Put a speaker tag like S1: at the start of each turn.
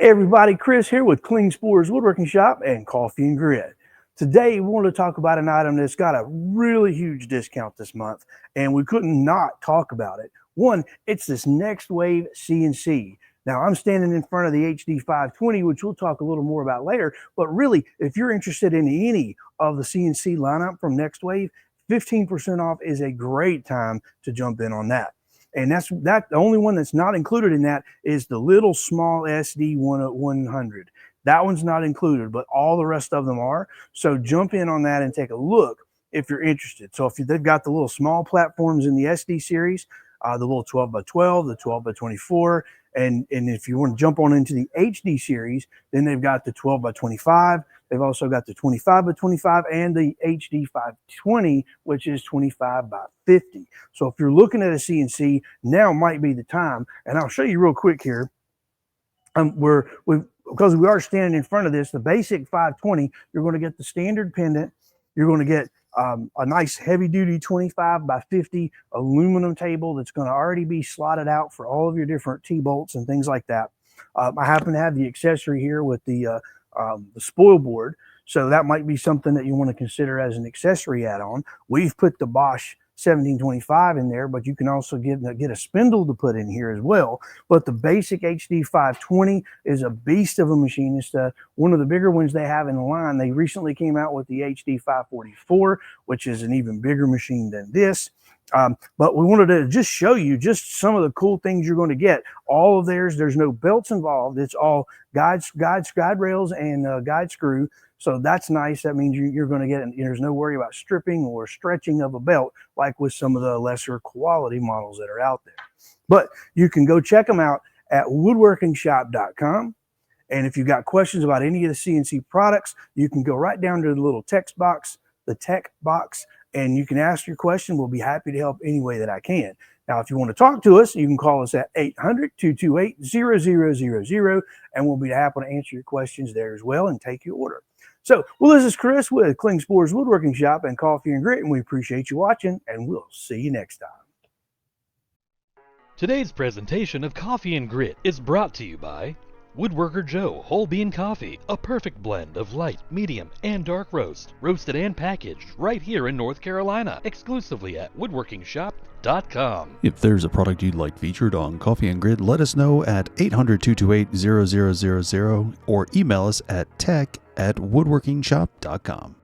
S1: Everybody, Chris here with Clean Spores Woodworking Shop and Coffee and Grit. Today we want to talk about an item that's got a really huge discount this month, and we couldn't not talk about it. One, it's this Next Wave CNC. Now I'm standing in front of the HD 520, which we'll talk a little more about later, but really, if you're interested in any of the CNC lineup from Next Wave, 15% off is a great time to jump in on that. And the only one that's not included in that is the little small SD 100. That one's not included, but all the rest of them are. So jump in on that and take a look if you're interested. So if they've got the little small platforms in the SD series, the little 12 by 12, the 12 by 24, and if you want to jump on into the HD series, then they've got the 12 by 25. They've also got the 25 by 25 and the HD 520, which is 25 by 50. So if you're looking at a CNC, now might be the time. And I'll show you real quick here. Because we are standing in front of this, the basic 520, you're going to get the standard pendant. You're going to get a nice heavy-duty 25 by 50 aluminum table that's going to already be slotted out for all of your different T-bolts and things like that. I happen to have the accessory here with the spoil board, so that might be something that you want to consider as an accessory add-on. We've put the Bosch 1725 in there, but you can also get a spindle to put in here as well. But the basic HD 520 is a beast of a machine. It's one of the bigger ones they have in the line. They recently came out with the HD 544, which is an even bigger machine than this. But we wanted to just show you just some of the cool things you're going to get. All of theirs, there's no belts involved. It's all guide rails and guide screw. So that's nice. That means you're going to get, there's no worry about stripping or stretching of a belt like with some of the lesser quality models that are out there. But you can go check them out at woodworkingshop.com. And if you've got questions about any of the CNC products, you can go right down to the little text box, the tech box, and you can ask your question. We'll be happy to help any way that I can. Now, if you want to talk to us, you can call us at 800-228-0000, and we'll be happy to answer your questions there as well and take your order. So, well, this is Chris with Clean Spores Woodworking Shop and Coffee and Grit, and we appreciate you watching, and we'll see you next time.
S2: Today's presentation of Coffee and Grit is brought to you by Woodworker Joe Whole Bean Coffee, a perfect blend of light, medium, and dark roast, roasted and packaged right here in North Carolina, exclusively at woodworkingshop.com.
S3: If there's a product you'd like featured on Coffee and Grit, let us know at 800-228-0000 or email us at tech@woodworkingshop.com.